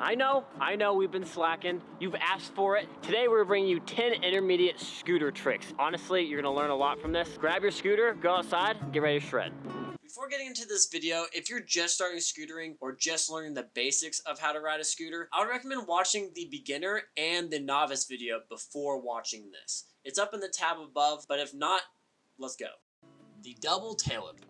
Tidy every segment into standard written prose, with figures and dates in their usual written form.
I know we've been slacking. You've asked for it. Today we're bringing you 10 intermediate scooter tricks. Honestly, you're gonna learn a lot from this. Grab your scooter, go outside, and get ready to shred. Before getting into this video, if you're just starting scootering or just learning the basics of how to ride a scooter, I would recommend watching the beginner and the novice video before watching this. It's up in the tab above, but if not, let's go. The double tail whip.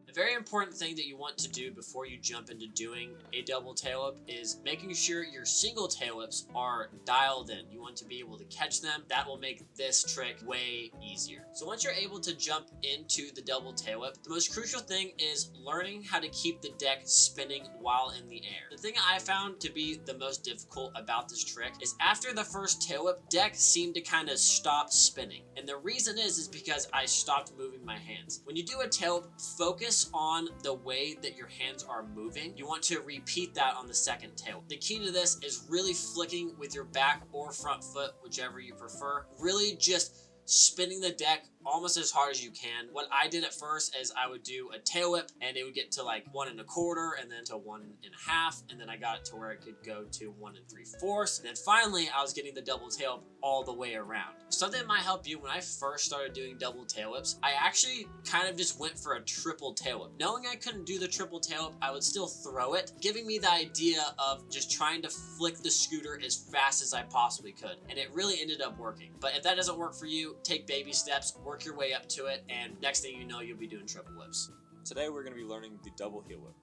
A very important thing that you want to do before you jump into doing a double tail whip is making sure your single tail whips are dialed in. You want to be able to catch them. That will make this trick way easier. So once you're able to jump into the double tail whip, the most crucial thing is learning how to keep the deck spinning while in the air. The thing I found to be the most difficult about this trick is after the first tail whip, deck seemed to kind of stop spinning. And the reason is because I stopped moving my hands. When you do a tail whip, focus on the way that your hands are moving. You want to repeat that on the second tail. The key to this is really flicking with your back or front foot, whichever you prefer. Really just spinning the deck almost as hard as you can. What I did at first is I would do a tail whip and it would get to like 1 1/4 and then to 1 1/2, and then I got it to where it could go to 1 3/4. And then finally I was getting the double tail whip all the way around. Something that might help you: when I first started doing double tail whips, I actually kind of just went for a triple tail whip. Knowing I couldn't do the triple tail whip, I would still throw it, giving me the idea of just trying to flick the scooter as fast as I possibly could. And it really ended up working. But if that doesn't work for you, take baby steps, work your way up to it, and next thing you know, you'll be doing triple whips. Today we're going to be learning the double heel whip.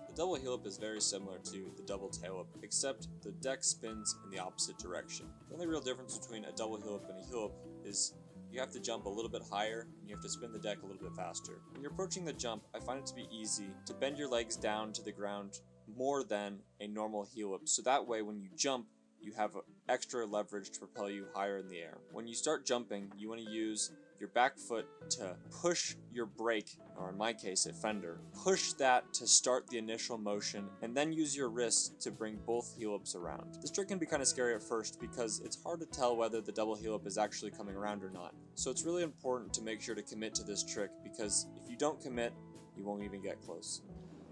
The double heel whip is very similar to the double tail whip, except the deck spins in the opposite direction. The only real difference between a double heel whip and a heel whip is you have to jump a little bit higher and you have to spin the deck a little bit faster. When you're approaching the jump, I find it to be easy to bend your legs down to the ground more than a normal heel whip, so that way when you jump, you have extra leverage to propel you higher in the air. When you start jumping, you want to use your back foot to push your brake, or in my case, a fender. Push that to start the initial motion, and then use your wrists to bring both heel whips around. This trick can be kind of scary at first because it's hard to tell whether the double heel whip is actually coming around or not. So it's really important to make sure to commit to this trick, because if you don't commit, you won't even get close.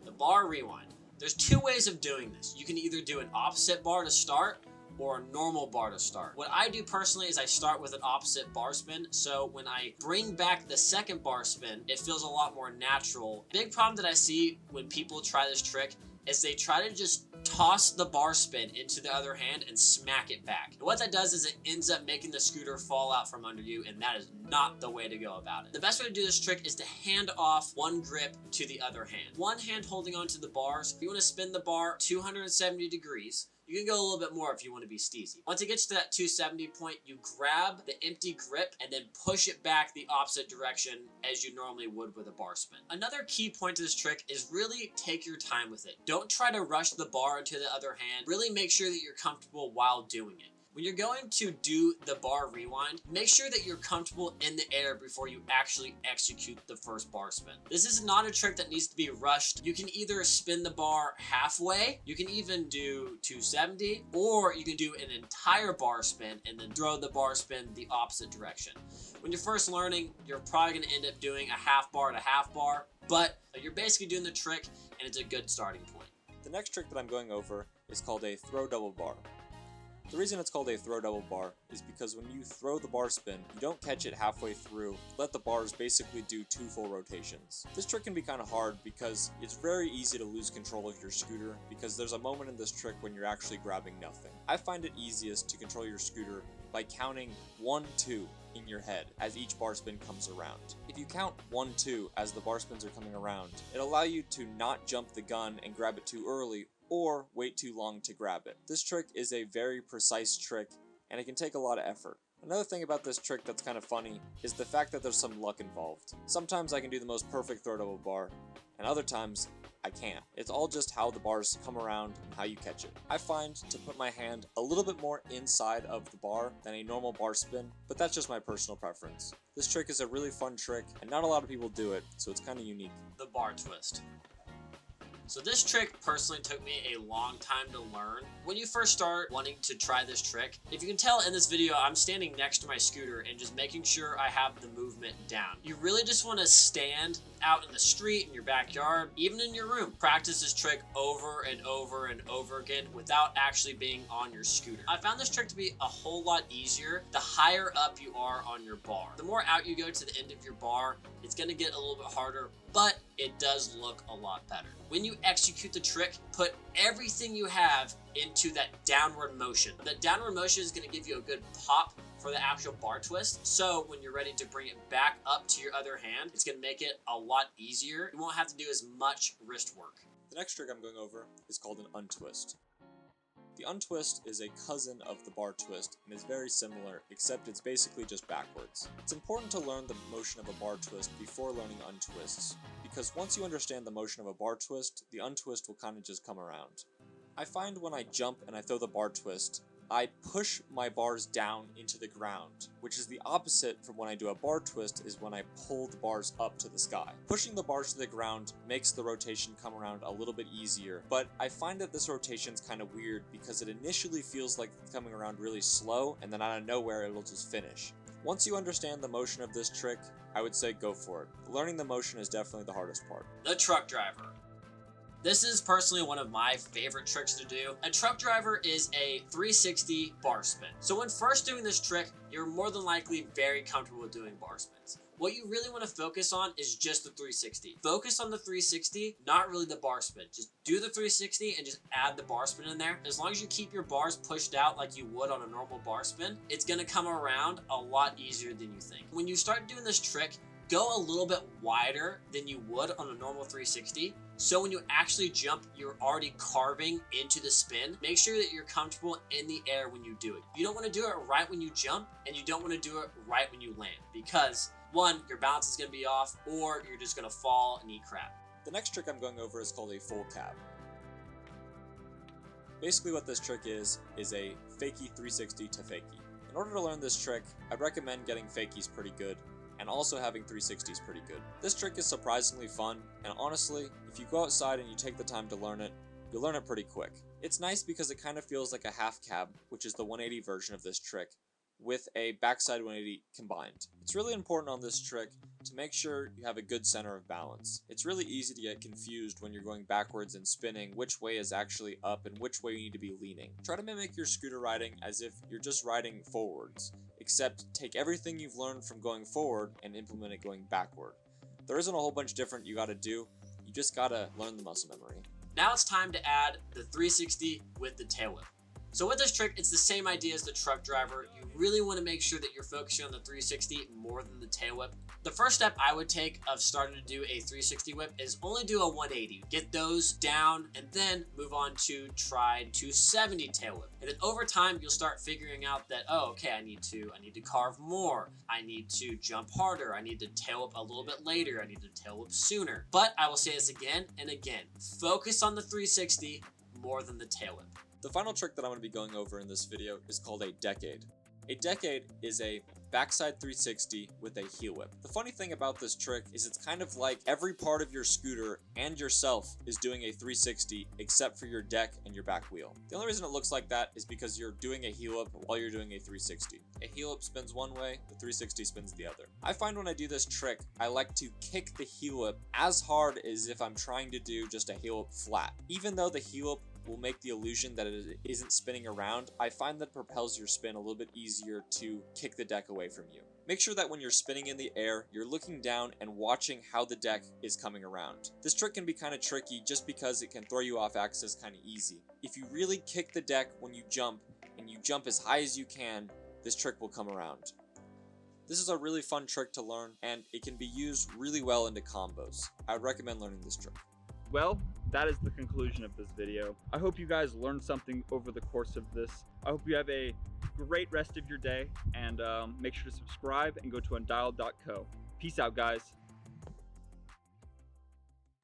The bar rewind. There's two ways of doing this. You can either do an opposite bar to start, or a normal bar to start. What I do personally is I start with an opposite bar spin, so when I bring back the second bar spin, it feels a lot more natural. Big problem that I see when people try this trick is they try to just toss the bar spin into the other hand and smack it back. And what that does is it ends up making the scooter fall out from under you, and that is not the way to go about it. The best way to do this trick is to hand off one grip to the other hand. One hand holding onto the bars. If you want to spin the bar 270 degrees, you can go a little bit more if you want to be steezy. Once it gets to that 270 point, you grab the empty grip and then push it back the opposite direction as you normally would with a bar spin. Another key point to this trick is really take your time with it. Don't try to rush the bar into the other hand. Really make sure that you're comfortable while doing it. When you're going to do the bar rewind, make sure that you're comfortable in the air before you actually execute the first bar spin. This is not a trick that needs to be rushed. You can either spin the bar halfway, you can even do 270, or you can do an entire bar spin and then throw the bar spin the opposite direction. When you're first learning, you're probably going to end up doing a half bar to half bar, but you're basically doing the trick and it's a good starting point. The next trick that I'm going over is called a throw double bar. The reason it's called a throw double bar is because when you throw the bar spin, you don't catch it halfway through. Let the bars basically do 2 full rotations. This trick can be kind of hard because it's very easy to lose control of your scooter, because there's a moment in this trick when you're actually grabbing nothing. I find it easiest to control your scooter by counting 1, 2 in your head as each bar spin comes around. If you count 1, 2 as the bar spins are coming around, it'll allow you to not jump the gun and grab it too early, or wait too long to grab it. This trick is a very precise trick, and it can take a lot of effort. Another thing about this trick that's kind of funny is the fact that there's some luck involved. Sometimes I can do the most perfect throw double bar, and other times I can't. It's all just how the bars come around and how you catch it. I find to put my hand a little bit more inside of the bar than a normal bar spin, but that's just my personal preference. This trick is a really fun trick, and not a lot of people do it, so it's kind of unique. The bar twist. So this trick personally took me a long time to learn. When you first start wanting to try this trick, if you can tell in this video, I'm standing next to my scooter and just making sure I have the movement down. You really just want to stand out in the street, in your backyard, even in your room. Practice this trick over and over and over again without actually being on your scooter. I found this trick to be a whole lot easier the higher up you are on your bar. The more out you go to the end of your bar, it's going to get a little bit harder, but it does look a lot better. When you execute the trick, put everything you have into that downward motion. That downward motion is going to give you a good pop for the actual bar twist. So when you're ready to bring it back up to your other hand, it's going to make it a lot easier. You won't have to do as much wrist work. The next trick I'm going over is called an untwist. The untwist is a cousin of the bar twist and is very similar, except it's basically just backwards. It's important to learn the motion of a bar twist before learning untwists, because once you understand the motion of a bar twist, the untwist will kind of just come around. I find when I jump and I throw the bar twist, I push my bars down into the ground, which is the opposite from when I do a bar twist is when I pull the bars up to the sky. Pushing the bars to the ground makes the rotation come around a little bit easier, but I find that this rotation's kind of weird because it initially feels like it's coming around really slow and then out of nowhere it'll just finish. Once you understand the motion of this trick, I would say go for it. Learning the motion is definitely the hardest part. The truck driver. This is personally one of my favorite tricks to do. A truck driver is a 360 bar spin. So when first doing this trick, you're more than likely very comfortable with doing bar spins. What you really want to focus on is just the 360. Focus on the 360, not really the bar spin. Just do the 360 and just add the bar spin in there. As long as you keep your bars pushed out like you would on a normal bar spin, it's going to come around a lot easier than you think. When you start doing this trick, go a little bit wider than you would on a normal 360. So when you actually jump, you're already carving into the spin. Make sure that you're comfortable in the air when you do it. You don't want to do it right when you jump, and you don't want to do it right when you land, because one, your balance is going to be off, or you're just going to fall and eat crap. The next trick I'm going over is called a full cab. Basically what this trick is a fakie 360 to fakie. In order to learn this trick, I'd recommend getting fakies pretty good, and also having 360s pretty good. This trick is surprisingly fun, and honestly, if you go outside and you take the time to learn it, you'll learn it pretty quick. It's nice because it kind of feels like a half cab, which is the 180 version of this trick, with a backside 180 combined. It's really important on this trick to make sure you have a good center of balance. It's really easy to get confused when you're going backwards and spinning which way is actually up and which way you need to be leaning. Try to mimic your scooter riding as if you're just riding forwards, except take everything you've learned from going forward and implement it going backward. There isn't a whole bunch different you gotta do, you just gotta learn the muscle memory. Now it's time to add the 360 with the tail whip. So with this trick, it's the same idea as the truck driver. You really want to make sure that you're focusing on the 360 more than the tail whip. The first step I would take of starting to do a 360 whip is only do a 180. Get those down and then move on to try 270 tail whip. And then over time, you'll start figuring out that, oh, okay, I need to carve more. I need to jump harder. I need to tail whip a little bit later. I need to tail whip sooner. But I will say this again and again. Focus on the 360 more than the tail whip. The final trick that I'm going to be going over in this video is called a decade. A decade is a backside 360 with a heel whip. The funny thing about this trick is it's kind of like every part of your scooter and yourself is doing a 360 except for your deck and your back wheel. The only reason it looks like that is because you're doing a heel whip while you're doing a 360. A heel whip spins one way, the 360 spins the other. I find when I do this trick, I like to kick the heel whip as hard as if I'm trying to do just a heel whip flat. Even though the heel whip will make the illusion that it isn't spinning around, I find that propels your spin a little bit easier to kick the deck away from you. Make sure that when you're spinning in the air, you're looking down and watching how the deck is coming around. This trick can be kind of tricky just because it can throw you off axis kind of easy. If you really kick the deck when you jump, and you jump as high as you can, this trick will come around. This is a really fun trick to learn, and it can be used really well into combos. I would recommend learning this trick. Well, that is the conclusion of this video. I hope you guys learned something over the course of this. I hope you have a great rest of your day, and make sure to subscribe and go to undialed.co. Peace out, guys.